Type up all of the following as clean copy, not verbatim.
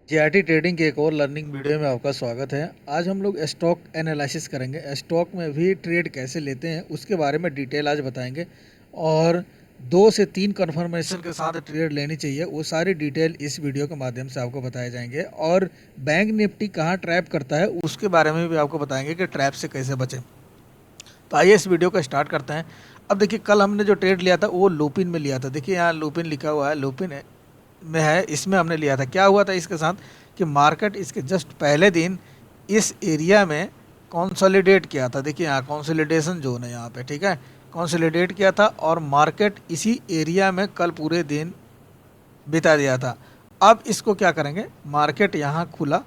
GRT trading के एक और लर्निंग वीडियो में आपका स्वागत है। आज हम लोग स्टॉक एनालिसिस करेंगे। स्टॉक में भी ट्रेड कैसे लेते हैं उसके बारे में डिटेल आज बताएंगे और 2 से 3 कन्फर्मेशन के साथ ट्रेड लेनी चाहिए, वो सारी डिटेल इस वीडियो के माध्यम से आपको बताए जाएंगे। और बैंक निफ्टी कहाँ ट्रैप करता है उसके बारे में भी आपको बताएंगे कि ट्रैप से कैसे बचें। तो आइए इस वीडियो को स्टार्ट करते हैं। अब देखिए, कल हमने जो ट्रेड लिया था वो लूपिन में लिया था। देखिए यहाँ लूपिन लिखा हुआ है, लूपिन में है, इसमें हमने लिया था। क्या हुआ था इसके साथ कि मार्केट इसके जस्ट पहले दिन इस एरिया में कॉन्सोलिडेट किया था। देखिए यहाँ कॉन्सोलिडेशन जोन है यहाँ पे, ठीक है, कॉन्सोलिडेट किया था और मार्केट इसी एरिया में कल पूरे दिन बिता दिया था। अब इसको क्या करेंगे, मार्केट यहाँ खुला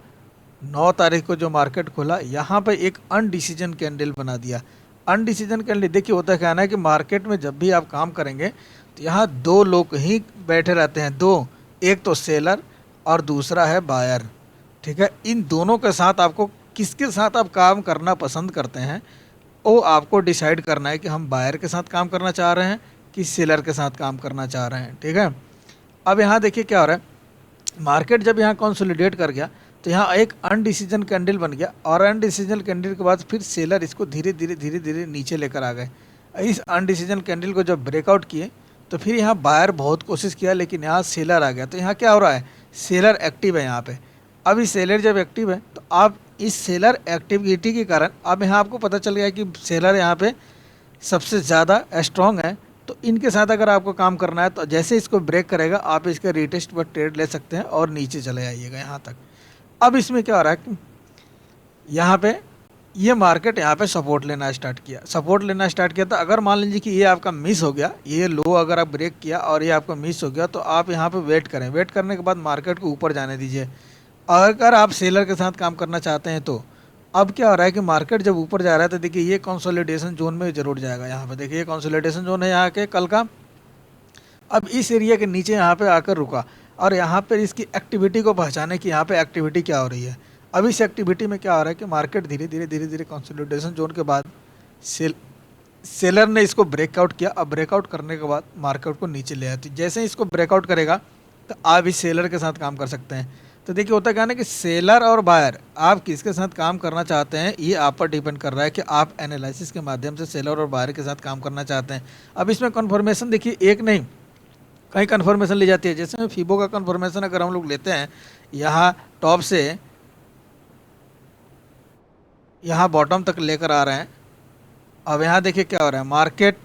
9 तारीख को, जो मार्केट खुला यहाँ पे एक अनडिसीजन कैंडल बना दिया। अनडिसीजन कैंडल, देखिए होता क्या है ना कि मार्केट में जब भी आप काम करेंगे तो यहाँ दो लोग ही बैठे रहते हैं, दो, एक तो सेलर और दूसरा है बायर, ठीक है। इन दोनों के साथ आपको किसके साथ आप काम करना पसंद करते हैं वो आपको डिसाइड करना है कि हम बायर के साथ काम करना चाह रहे हैं कि सेलर के साथ काम करना चाह रहे हैं, ठीक है। अब यहाँ देखिए क्या हो रहा है, मार्केट जब यहाँ कंसोलिडेट कर गया तो यहाँ एक अनडिसीजन कैंडल बन गया और अनडिसीजन कैंडल के बाद फिर सेलर इसको धीरे धीरे नीचे लेकर आ गए। इस अनडिसीजन कैंडल को जब ब्रेकआउट किए तो फिर यहाँ बायर बहुत कोशिश किया, लेकिन यहाँ सेलर आ गया। तो यहाँ क्या हो रहा है, सेलर एक्टिव है यहाँ पे। अब इस सेलर जब एक्टिव है तो आप इस सेलर एक्टिविटी के कारण अब यहाँ आपको पता चल गया कि सेलर यहाँ पे सबसे ज़्यादा स्ट्रॉन्ग है। तो इनके साथ अगर आपको काम करना है तो जैसे इसको ब्रेक करेगा आप इसके रिटेस्ट पर ट्रेड ले सकते हैं और नीचे चले आइएगा यहाँ तक। अब इसमें क्या हो रहा है कि यहाँ पे ये मार्केट यहाँ पे सपोर्ट लेना स्टार्ट किया, सपोर्ट लेना स्टार्ट किया। तो अगर मान लीजिए कि ये आपका मिस हो गया, ये लो अगर आप ब्रेक किया और ये आपका मिस हो गया, तो आप यहाँ पे वेट करें। वेट करने के बाद मार्केट को ऊपर जाने दीजिए। अगर आप सेलर के साथ काम करना चाहते हैं तो अब क्या हो रहा है कि मार्केट जब ऊपर जा रहा है तो देखिए ये कंसोलिडेशन जोन में जरूर जाएगा। यहाँ पे देखिए ये कंसोलिडेशन जोन है यहाँ के कल का। अब इस एरिया के नीचे यहाँ पे आकर रुका और यहाँ पर इसकी एक्टिविटी को पहचाने कि यहाँ पे एक्टिविटी क्या हो रही है। अब इस एक्टिविटी में क्या हो रहा है कि मार्केट धीरे धीरे कंसोलिडेशन जोन के बाद सेलर ने इसको ब्रेकआउट किया। अब ब्रेकआउट करने के बाद मार्केट को नीचे ले आया। तो जैसे ही इसको ब्रेकआउट करेगा तो आप इस सेलर के साथ काम कर सकते हैं। तो देखिए होता क्या है ना कि सेलर और बायर आप किसके साथ काम करना चाहते हैं ये आप पर डिपेंड कर रहा है कि आप एनालिसिस के माध्यम से सेलर और बायर के साथ काम करना चाहते हैं। अब इसमें कन्फर्मेशन देखिए एक नहीं कई कन्फर्मेशन ली जाती है। जैसे फीबो का कन्फर्मेशन अगर हम लोग लेते हैं, यहाँ टॉप से यहाँ बॉटम तक लेकर आ रहे हैं। अब यहाँ देखिए क्या हो रहा है, मार्केट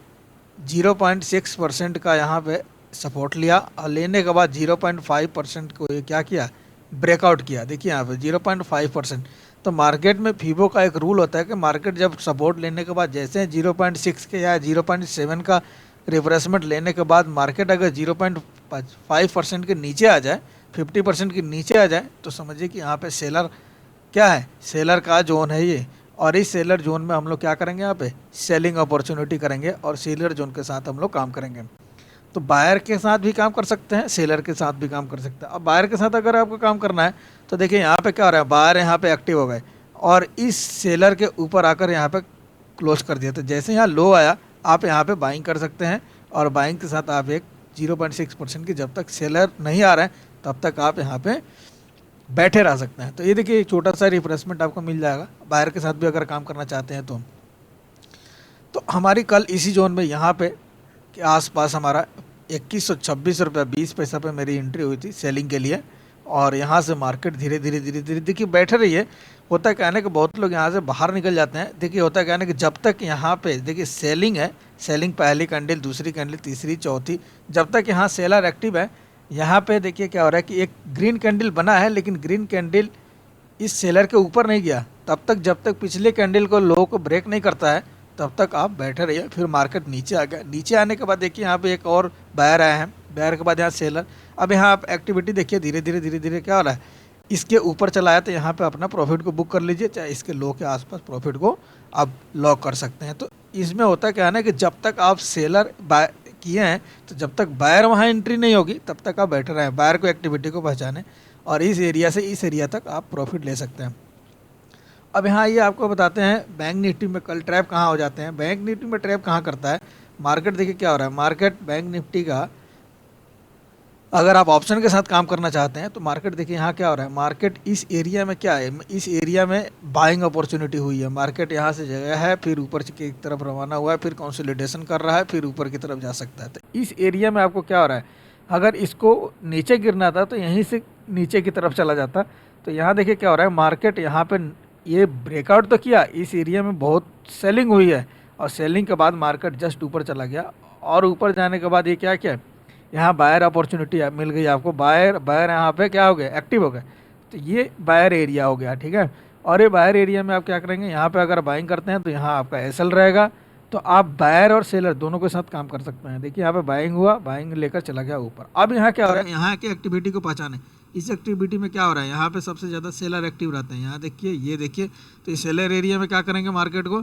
0.6% का यहाँ पे सपोर्ट लिया और लेने के बाद 0.5% को ये क्या किया, ब्रेकआउट किया। देखिए यहाँ पे 0.5%। तो मार्केट में फीबो का एक रूल होता है कि मार्केट जब सपोर्ट लेने के बाद जैसे 0.6 के या 0.7 का रिफ्रेशमेंट लेने के बाद मार्केट अगर 0.5% के नीचे आ जाए, 50% के नीचे आ जाए, तो समझिए कि यहाँ पे सेलर क्या है, सेलर का जोन है ये। और इस सेलर जोन में हम लोग क्या करेंगे, यहाँ पे सेलिंग अपॉर्चुनिटी करेंगे और सेलर जोन के साथ हम लोग काम करेंगे। तो बायर के साथ भी काम कर सकते हैं, सेलर के साथ भी काम कर सकते हैं। अब बायर के साथ अगर आपको काम करना है तो देखिए यहाँ पे क्या हो रहा है, बायर यहाँ पे एक्टिव हो गए और इस सेलर के ऊपर आकर यहाँ पे क्लोज कर दिया। तो जैसे यहाँ लो आया आप यहाँ पे बाइंग कर सकते हैं और बाइंग के साथ आप एक 0.6% की, जब तक सेलर नहीं आ रहे हैं तब तक आप यहाँ पे बैठे रह सकते हैं। तो ये देखिए छोटा सा रिफ्रेशमेंट आपको मिल जाएगा बायर के साथ भी अगर काम करना चाहते हैं तो हमारी कल इसी जोन में यहाँ पे के आसपास हमारा 2126 रुपया 20 पैसा पे मेरी एंट्री हुई थी सेलिंग के लिए। और यहाँ से मार्केट धीरे धीरे देखिए बैठे रही है। होता क्या है ना कि बहुत लोग यहाँ से बाहर निकल जाते हैं। देखिए होता क्या है ना कि जब तक यहाँ पे देखिए सेलिंग है, सेलिंग पहली कैंडल, दूसरी कैंडल, तीसरी, चौथी, जब तक यहाँ सेलर एक्टिव है, यहाँ पे देखिए क्या हो रहा है कि एक ग्रीन कैंडल बना है, लेकिन ग्रीन कैंडल इस सेलर के ऊपर नहीं गया तब तक, जब तक पिछले कैंडल को लो को ब्रेक नहीं करता है तब तक आप बैठे रहिए। फिर मार्केट नीचे आ गया, नीचे आने के बाद देखिए यहाँ पे एक और बायर आया है, बायर के बाद यहाँ सेलर। अब यहाँ आप एक्टिविटी देखिए धीरे धीरे क्या हो रहा है, इसके ऊपर चला है तो यहाँ पे अपना प्रॉफिट को बुक कर लीजिए, चाहे इसके लो के आसपास प्रॉफिट को आप लॉक कर सकते हैं। तो इसमें होता क्या है ना कि जब तक आप सेलर बाय किए हैं तो जब तक बायर वहाँ एंट्री नहीं होगी तब तक आप बैठे रहें, बायर को एक्टिविटी को पहचानें और इस एरिया से इस एरिया तक आप प्रॉफिट ले सकते हैं। अब यहाँ ये आपको बताते हैं बैंक निफ्टी में कल ट्रैप कहाँ हो जाते हैं। बैंक निफ्टी में ट्रैप कहाँ करता है, मार्केट देखिए क्या हो रहा है, मार्केट बैंक निफ्टी का अगर आप ऑप्शन के साथ काम करना चाहते हैं तो मार्केट देखिए यहाँ क्या हो रहा है, मार्केट इस एरिया में क्या है, इस एरिया में बाइंग अपॉर्चुनिटी हुई है, मार्केट यहाँ से जगह है, फिर ऊपर की तरफ रवाना हुआ है, फिर कंसोलिडेशन कर रहा है, फिर ऊपर की तरफ जा सकता है। तो इस एरिया में आपको क्या हो रहा है, अगर इसको नीचे गिरना था तो यहीं से नीचे की तरफ चला जाता। तो यहाँ देखिए क्या हो रहा है, मार्केट यहाँ पे ये ब्रेकआउट तो किया, इस एरिया में बहुत सेलिंग हुई है और सेलिंग के बाद मार्केट जस्ट ऊपर चला गया और ऊपर जाने के बाद ये क्या किया, यहाँ बायर अपॉर्चुनिटी मिल गई आपको, बायर बायर यहाँ पे क्या हो गया, एक्टिव हो गए। तो ये बायर एरिया हो गया, ठीक है। और ये बायर एरिया में आप क्या करेंगे, यहाँ पे अगर बाइंग करते हैं तो यहाँ आपका एसएल रहेगा, तो आप बायर और सेलर दोनों के साथ काम कर सकते हैं। देखिए यहाँ पे बाइंग हुआ, बाइंग लेकर चला गया ऊपर। अब यहाँ क्या हो रहा है, यहाँ की एक्टिविटी को पहचाने, इस एक्टिविटी में क्या हो रहा है, यहाँ पे सबसे ज़्यादा सेलर एक्टिव रहते हैं। यहाँ देखिए, ये देखिए, तो इस सेलर एरिया में क्या करेंगे मार्केट को,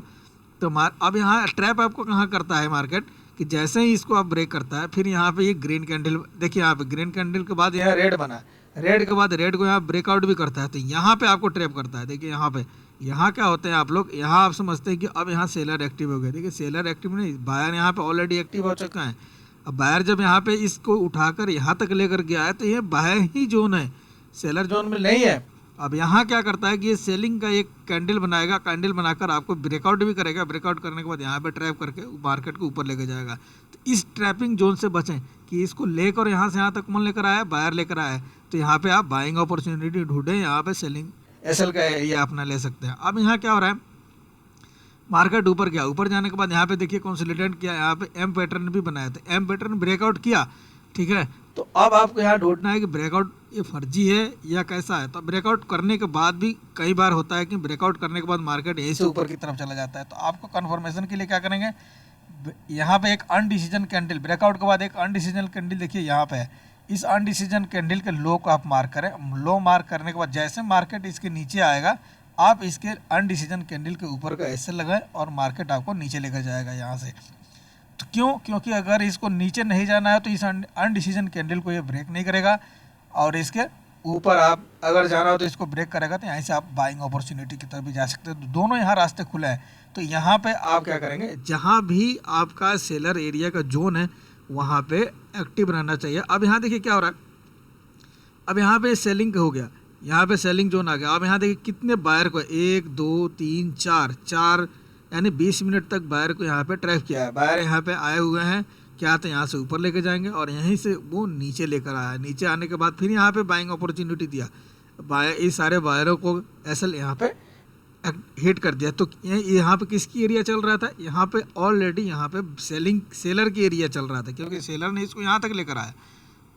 तो अब यहाँ ट्रैप आपको कहाँ करता है मार्केट, कि जैसे ही इसको आप ब्रेक करता है, फिर यहाँ पे ये ग्रीन कैंडल, देखिए यहाँ पे ग्रीन कैंडल के बाद यहाँ रेड बना है, रेड के बाद रेड को यहाँ ब्रेकआउट भी करता है, तो यहाँ पे आपको ट्रैप करता है। देखिए यहाँ पे, यहाँ क्या होते हैं आप लोग, यहाँ आप समझते हैं कि अब यहाँ सेलर एक्टिव हो गया। देखिए सेलर एक्टिव नहीं, बायर यहाँ पे ऑलरेडी एक्टिव हो चुका है। अब बायर जब यहाँ पे इसको उठाकर यहाँ तक लेकर गया है, तो ये बायर ही जोन है, सेलर जोन में नहीं है। अब यहाँ क्या करता है कि ये सेलिंग का एक कैंडल बनाएगा, कैंडल बनाकर आपको ब्रेकआउट भी करेगा, ब्रेकआउट करने के बाद यहाँ पे ट्रैप करके मार्केट को ऊपर लेके जाएगा। तो इस ट्रैपिंग जोन से बचें कि इसको लेकर यहाँ से यहाँ तक कौन लेकर आया, बायर लेकर आया है, तो यहाँ पे आप बाइंग अपॉर्चुनिटी ढूंढें, यहाँ पे सेलिंग एसएल का एरिया अपना ले सकते हैं। अब यहाँ क्या हो रहा है, मार्केट ऊपर गया, ऊपर जाने के बाद यहाँ पे देखिए कंसोलिडेट किया, यहाँ पे एम पैटर्न भी बनाया था, एम पैटर्न ब्रेकआउट किया, ठीक है। तो अब आपको यहाँ ढूंढना है कि ब्रेकआउट ये फर्जी है या कैसा है। तो ब्रेकआउट करने के बाद भी कई बार होता है कि ब्रेकआउट करने के बाद मार्केट यहीं से ऊपर की तरफ चला जाता है। तो आपको कन्फर्मेशन के लिए क्या करेंगे, यहाँ पे एक अनडिसीजन कैंडल, ब्रेकआउट के बाद एक अनडिसीजन कैंडल देखिए यहाँ पे है, इस अनडिसीजन कैंडल के लो को आप मार्क करें। लो मार्क करने के बाद जैसे मार्केट इसके नीचे आएगा, आप इसके अनडिसीजन कैंडल के ऊपर का ऐसे लगाएं और मार्केट आपको नीचे लेकर जाएगा यहाँ से। तो क्यों, क्योंकि अगर इसको नीचे नहीं जाना है तो इस अनडिसीजन कैंडल को ये ब्रेक नहीं करेगा, और इसके ऊपर आप अगर जाना हो तो इसको ब्रेक करेगा। तो यहाँ से आप बाइंग अपॉर्चुनिटी की तरफ भी जा सकते हैं। तो दोनों यहाँ रास्ते खुले हैं। तो यहाँ पे आप क्या करेंगे, जहाँ भी आपका सेलर एरिया का जोन है वहाँ पे एक्टिव रहना चाहिए। अब यहाँ देखिए क्या हो रहा है, अब यहाँ पे सेलिंग हो गया, यहाँ पे सेलिंग जोन आ गया। अब यहाँ देखिए कितने बायर को, 1 2 3 4 यानी 20 मिनट तक बायर को यहाँ पे ट्रैप किया है। बायर यहाँ पे आए हुए हैं, क्या तो यहाँ से ऊपर लेके जाएंगे और यहीं से वो नीचे लेकर आया। नीचे आने के बाद फिर यहाँ पे बाइंग अपॉर्चुनिटी दिया, बायर इस सारे बायरों को एसएल यहाँ पे हिट कर दिया। तो यहाँ पे किसकी एरिया चल रहा था, यहाँ पे ऑलरेडी यहाँ पे सेलर की एरिया चल रहा था, क्योंकि सेलर ने इसको यहाँ तक लेकर आया।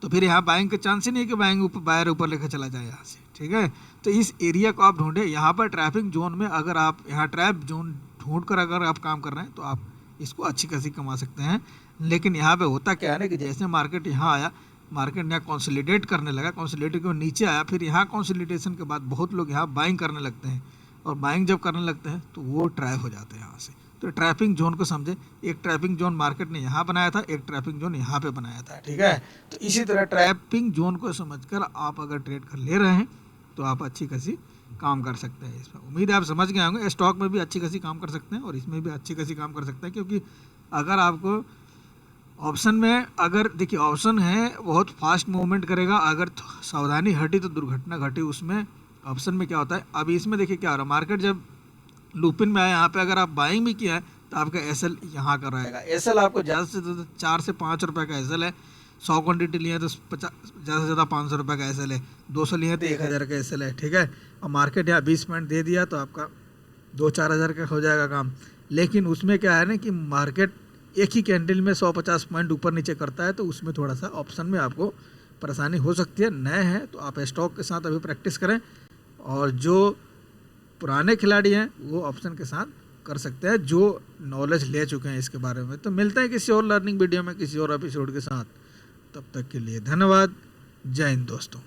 तो फिर यहाँ बाइंग का चांस ही नहीं कि बाइंग बायर ऊपर लेकर चला जाए यहाँ से, ठीक है। तो इस एरिया को आप ढूंढे। यहाँ पर ट्रैपिंग जोन में अगर आप यहाँ ट्रैप जोन ढूंढ कर अगर आप काम कर रहे हैं तो आप इसको अच्छी खासी कमा सकते हैं। लेकिन यहाँ पे होता क्या है ना कि जैसे मार्केट यहाँ आया, मार्केट यहाँ कंसोलिडेट करने लगा, कंसोलिडेट को नीचे आया, फिर यहाँ कंसोलिडेशन के बाद बहुत लोग यहाँ बाइंग करने लगते हैं, और बाइंग जब करने लगते हैं तो वो ट्रैप हो जाते हैं यहाँ से। तो ट्रैपिंग जोन को समझे, एक ट्रैपिंग जोन मार्केट ने यहाँ बनाया था, एक ट्रैपिंग जोन यहाँ पे बनाया था, ठीक है। तो इसी तरह ट्रैपिंग जोन को समझकर आप अगर ट्रेड कर ले रहे हैं तो आप अच्छी खासी काम कर सकते हैं। इसमें उम्मीद है आप समझ गए होंगे। स्टॉक में भी अच्छी खासी काम कर सकते हैं और इसमें भी अच्छी खासी काम कर सकते हैं, क्योंकि अगर आपको ऑप्शन में, अगर देखिए ऑप्शन है बहुत फास्ट मूवमेंट करेगा, अगर सावधानी हटी तो दुर्घटना घटी। उसमें ऑप्शन में क्या होता है, अभी इसमें देखिए क्या हो रहा है, मार्केट जब लूपिन में आया, यहाँ पे अगर आप बाइंग भी किया है तो आपका एसएल यहाँ का रहेगा। एसएल आपको ज़्यादा से ज़्यादा 4 से 5 रुपये का एसएल है। 100 क्वान्टिटी लिए तो 50, ज़्यादा से ज़्यादा 500 रुपये का एसएल है। 200 लिए तो 1000 का एसएल है, ठीक है। और मार्केट यहाँ 20 पॉइंट दे दिया तो आपका 2-4 हज़ार का हो जाएगा काम। लेकिन उसमें क्या है ना कि मार्केट एक ही कैंडल में 150 पॉइंट ऊपर नीचे करता है, तो उसमें थोड़ा सा ऑप्शन में आपको परेशानी हो सकती है। नए हैं तो आप स्टॉक के साथ अभी प्रैक्टिस करें, और जो पुराने खिलाड़ी हैं वो ऑप्शन के साथ कर सकते हैं, जो नॉलेज ले चुके हैं इसके बारे में। तो मिलते हैं किसी और लर्निंग वीडियो में किसी और एपिसोड के साथ। तब तक के लिए धन्यवाद। जय हिंद दोस्तों।